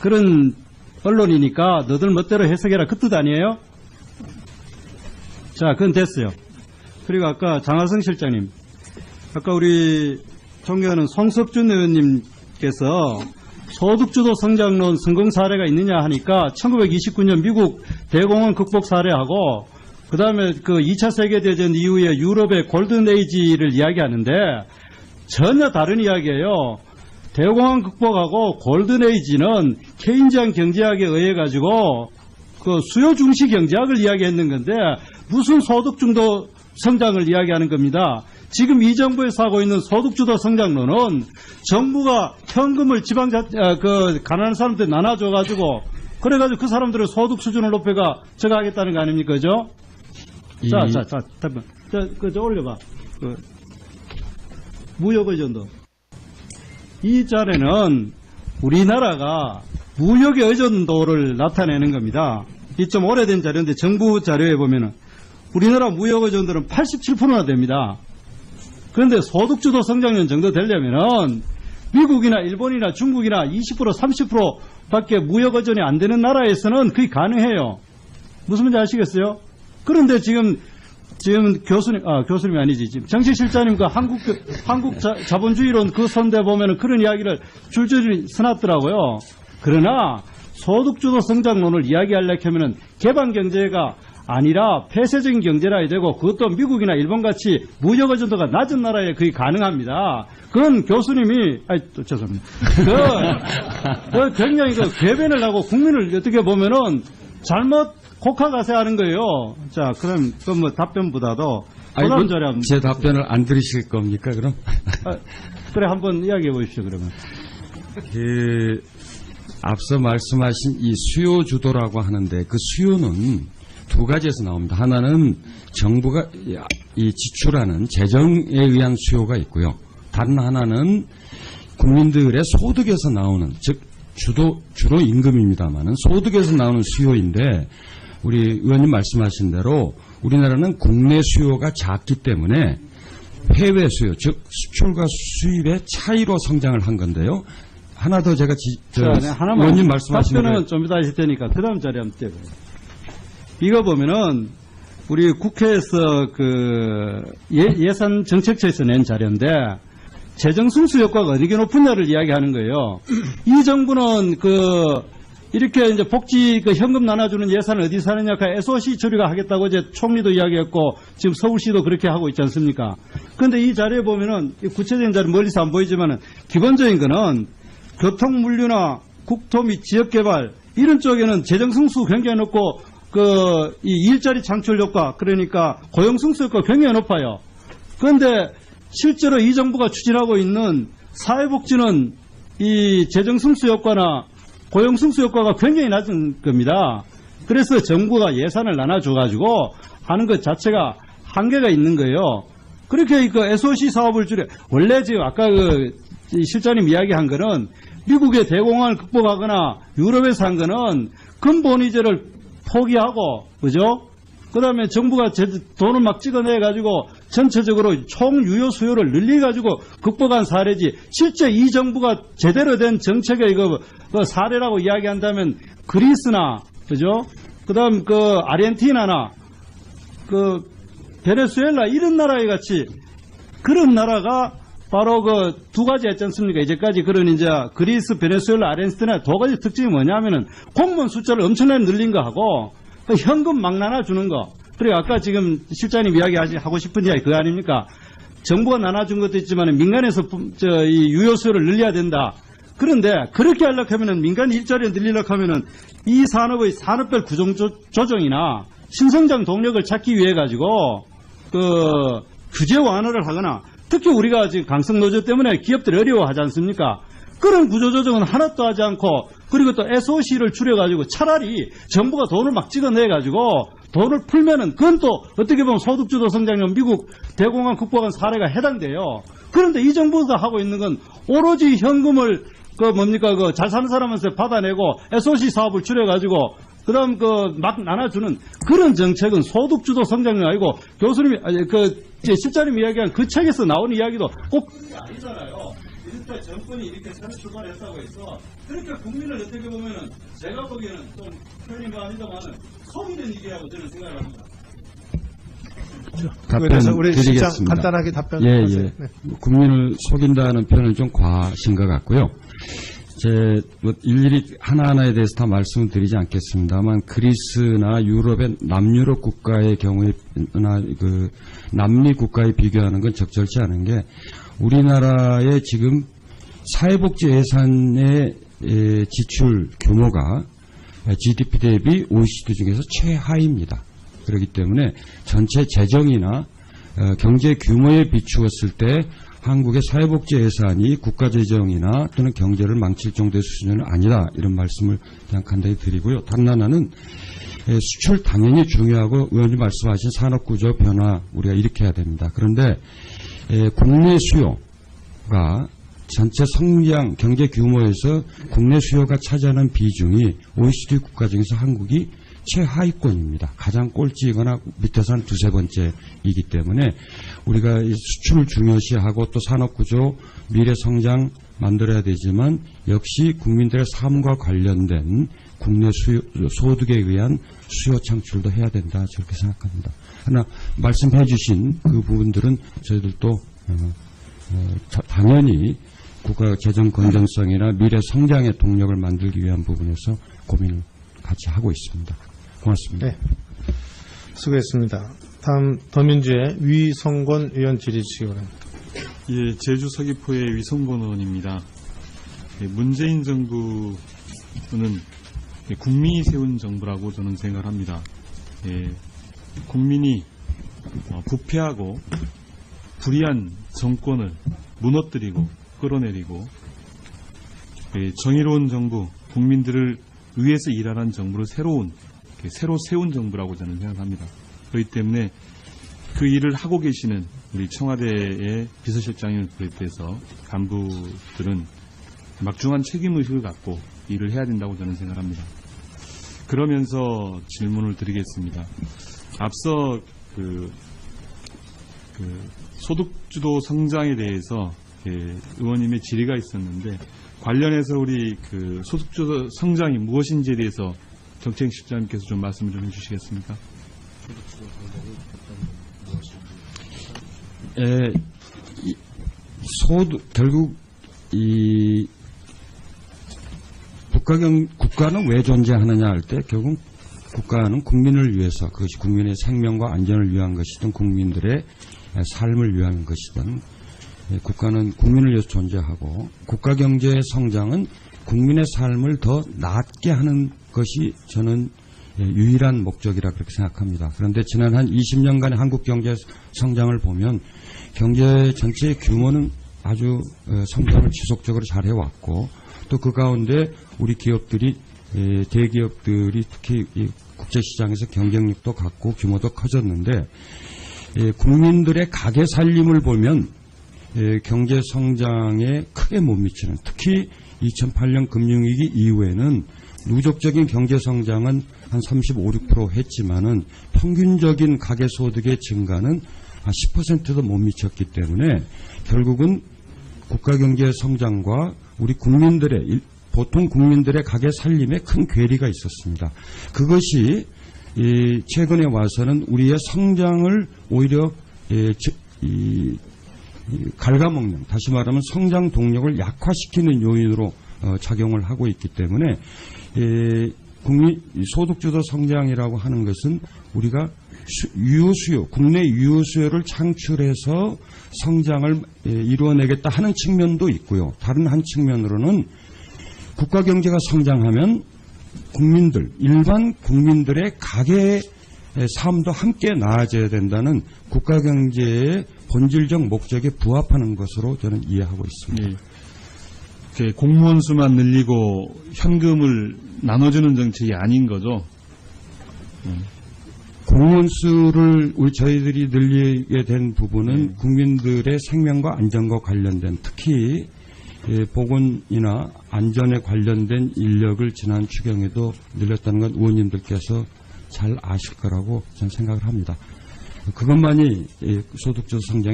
그런 언론이니까 너들 멋대로 해석해라 그 뜻 아니에요? 자, 그건 됐어요. 그리고 아까 장하성 실장님, 아까 우리 존경하는 송석준 의원님께서 소득주도 성장론 성공 사례가 있느냐 하니까 1929년 미국 대공원 극복 사례하고 그 다음에 그 2차 세계대전 이후에 유럽의 골든에이지를 이야기하는데 전혀 다른 이야기예요. 대공황 극복하고 골든에이지는 케인지안 경제학에 의해 가지고 그 수요 중시 경제학을 이야기했는 건데 무슨 소득주도 성장을 이야기하는 겁니다. 지금 이 정부에서 하고 있는 소득주도 성장론은 정부가 현금을 그 가난한 사람한테 나눠줘 가지고 그래가지고 그 사람들의 소득 수준을 높여가 저거 하겠다는 거 아닙니까, 그죠? 자, 잠깐, 저 올려봐. 무역의존도. 이 자료는 우리나라가 무역의 의존도를 나타내는 겁니다. 이 좀 오래된 자료인데 정부 자료에 보면은 우리나라 무역 의존도는 87%나 됩니다. 그런데 소득주도 성장률 정도 되려면은 미국이나 일본이나 중국이나 20% 30%밖에 무역 의존이 안 되는 나라에서는 그게 가능해요. 무슨 말인지 아시겠어요? 그런데 지금 교수님이 아니지. 지금 정치실장님 그 한국 자본주의론 그 선대 보면은 그런 이야기를 줄줄이 써놨더라고요. 그러나 소득주도 성장론을 이야기하려고 하면은 개방경제가 아니라 폐쇄적인 경제라 해야 되고 그것도 미국이나 일본같이 무역 의존도가 낮은 나라에 그게 가능합니다. 그건 교수님이, 죄송합니다. 굉장히 궤변을 하고 국민을 어떻게 보면은 잘못 곡하가세하는 거예요. 자, 그럼 답변보다도 제 답변을 안 들으실 겁니까, 그럼? 그래, 한번 이야기해 보십시오, 그러면. 앞서 말씀하신 이 수요 주도라고 하는데 그 수요는 두 가지에서 나옵니다. 하나는 정부가 이 지출하는 재정에 의한 수요가 있고요. 다른 하나는 국민들의 소득에서 나오는, 즉 주로 임금입니다만은 소득에서 나오는 수요인데 우리 의원님 말씀하신 대로 우리나라는 국내 수요가 작기 때문에 해외 수요, 즉 수출과 수입의 차이로 성장을 한 건데요. 하나 더 제가 의원님 말씀하신 대로 답변은 좀 이따 하실 테니까 그 다음 자리 한번 떼고요. 이거 보면은 우리 국회에서 예산 정책처에서 낸 자료인데 재정 승수 효과가 어디게 높으냐를 이야기하는 거예요. 이 정부는 이렇게 이제 복지 현금 나눠주는 예산을 어디서 하느냐, SOC 처리가 하겠다고 이제 총리도 이야기했고 지금 서울시도 그렇게 하고 있지 않습니까? 그런데 이 자료에 보면은 구체적인 자료 멀리서 안 보이지만은 기본적인 거는 교통물류나 국토 및 지역개발 이런 쪽에는 재정 승수 굉장히 높고 이 일자리 창출 효과, 그러니까 고용 승수 효과가 굉장히 높아요. 그런데 실제로 이 정부가 추진하고 있는 사회복지는 이 재정 승수 효과나 고용 승수 효과가 굉장히 낮은 겁니다. 그래서 정부가 예산을 나눠줘가지고 하는 것 자체가 한계가 있는 거예요. 그렇게 SOC 사업을 원래 지금 아까 실장님 이야기한 거는 미국의 대공황을 극복하거나 유럽에서 한 거는 근본이자를 포기하고, 그죠? 그 다음에 정부가 돈을 막 찍어내가지고 전체적으로 총 유효 수요를 늘려가지고 극복한 사례지, 실제 이 정부가 제대로 된 정책의 사례라고 이야기한다면 그리스나, 그죠? 그 다음 아르헨티나나, 베네수엘라 이런 나라에 같이 그런 나라가 바로 두 가지 했지 않습니까? 이제까지 이제 그리스, 베네수엘라, 아르헨티나 두 가지 특징이 뭐냐면은 공무원 숫자를 엄청나게 늘린 거 하고 현금 막 나눠주는 거. 그리고 아까 지금 실장님 하고 싶은 이야기 그거 아닙니까? 정부가 나눠준 것도 있지만 민간에서 이 유효 수요를 늘려야 된다. 그런데 그렇게 하려고 하면은 민간 일자리를 늘리려고 하면은 이 산업의 산업별 구조 조정이나 신성장 동력을 찾기 위해 가지고 규제 완화를 하거나 특히 우리가 지금 강성노조 때문에 기업들이 어려워하지 않습니까? 그런 구조조정은 하나도 하지 않고 그리고 또 SOC를 줄여가지고 차라리 정부가 돈을 막 찍어내가지고 돈을 풀면은 그건 또 어떻게 보면 소득주도 성장률 미국 대공황 극복한 사례가 해당돼요. 그런데 이 정부가 하고 있는 건 오로지 현금을 잘 사는 사람한테 받아내고 SOC 사업을 줄여가지고 그다음 막 나눠주는 그런 정책은 소득주도 성장률 아니고 교수님이 실장님 이야기한 그 책에서 나오는 이야기도 꼭 아니잖아요. 때 정권이 이렇게 새로 출발했다고 해서 그렇게 국민을 어떻게 보면은 제가 보기에는 좀 편인 거 아니다만은 속이는 얘기라고 저는 생각을 합니다. 답변 우리 실장 드리겠습니다. 간단하게 답변하세요. 예. 네. 국민을 속인다는 표현은 좀 과하신 것 같고요. 뭐 일일이 하나하나에 대해서 다 말씀을 드리지 않겠습니다만 그리스나 유럽의 남유럽 국가의 경우에나 그 남미 국가에 비교하는 건 적절치 않은 게 우리나라의 지금 사회복지 예산의 지출 규모가 GDP 대비 OECD 중에서 최하입니다. 그렇기 때문에 전체 재정이나 경제 규모에 비추었을 때 한국의 사회복지 예산이 국가재정이나 또는 경제를 망칠 정도의 수준은 아니다. 이런 말씀을 그냥 간단히 드리고요. 다른 하나는 수출 당연히 중요하고 의원님 말씀하신 산업구조 변화 우리가 일으켜야 됩니다. 그런데 국내 수요가 전체 성장 경제 규모에서 국내 수요가 차지하는 비중이 OECD 국가 중에서 한국이 최하위권입니다. 가장 꼴찌이거나 밑에서 한 두세 번째이기 때문에 우리가 수출을 중요시하고 또 산업구조, 미래성장 만들어야 되지만 역시 국민들의 삶과 관련된 국내 소득에 의한 수요 창출도 해야 된다. 저렇게 생각합니다. 하나 말씀해 주신 그 부분들은 저희들도 당연히 국가 재정 건전성이나 미래 성장의 동력을 만들기 위한 부분에서 고민을 같이 하고 있습니다. 고맙습니다. 네. 수고했습니다. 다음 더민주의 위성권 의원 질의 주시기 바랍니다. 예, 제주 서귀포의 위성권 의원입니다. 문재인 정부는 국민이 세운 정부라고 저는 생각을 합니다. 국민이 부패하고 불의한 정권을 무너뜨리고 끌어내리고 정의로운 정부, 국민들을 위해서 일하는 정부를 새로 세운 정부라고 저는 생각합니다. 그렇기 때문에 그 일을 하고 계시는 우리 청와대의 비서실장을 비롯해서 간부들은 막중한 책임의식을 갖고 일을 해야 된다고 저는 생각합니다. 그러면서 질문을 드리겠습니다. 앞서 소득주도 성장에 대해서 의원님의 질의가 있었는데 관련해서 우리 소득주도 성장이 무엇인지에 대해서 정책실장님께서 좀 말씀을 좀 해주시겠습니까? 결국 이 국가는 왜 존재하느냐 할 때 결국 국가는 국민을 위해서 그것이 국민의 생명과 안전을 위한 것이든 국민들의 삶을 위한 것이든 국가는 국민을 위해서 존재하고 국가 경제의 성장은 국민의 삶을 더 낫게 하는 것이 저는 유일한 목적이라 그렇게 생각합니다. 그런데 지난 한 20년간의 한국 경제 성장을 보면 경제 전체의 규모는 아주 성장을 지속적으로 잘 해왔고 또 그 가운데 우리 기업들이 대기업들이 특히 국제시장에서 경쟁력도 갖고 규모도 커졌는데 국민들의 가계 살림을 보면 경제 성장에 크게 못 미치는 특히 2008년 금융위기 이후에는 누적적인 경제 성장은 한 35, 6% 했지만은 평균적인 가계 소득의 증가는 한 10%도 못 미쳤기 때문에 결국은 국가 경제 성장과 우리 국민들의 보통 국민들의 가계 살림에 큰 괴리가 있었습니다. 그것이 최근에 와서는 우리의 성장을 오히려 갉아먹는 다시 말하면 성장 동력을 약화시키는 요인으로 작용을 하고 있기 때문에 국민 소득주도 성장이라고 하는 것은 우리가 유효수요, 국내 유효수요를 창출해서 성장을 이루어내겠다 하는 측면도 있고요. 다른 한 측면으로는 국가 경제가 성장하면 일반 국민들의 가계 삶도 함께 나아져야 된다는 국가 경제의 본질적 목적에 부합하는 것으로 저는 이해하고 있습니다. 예. 공무원 수만 늘리고 현금을 나눠주는 정책이 아닌 거죠? 공무원 수를 저희들이 늘리게 된 부분은 국민들의 생명과 안전과 관련된 특히 보건이나 안전에 관련된 인력을 지난 추경에도 늘렸다는 건 의원님들께서 잘 아실 거라고 저는 생각을 합니다. 그것만이 소득주도 성장의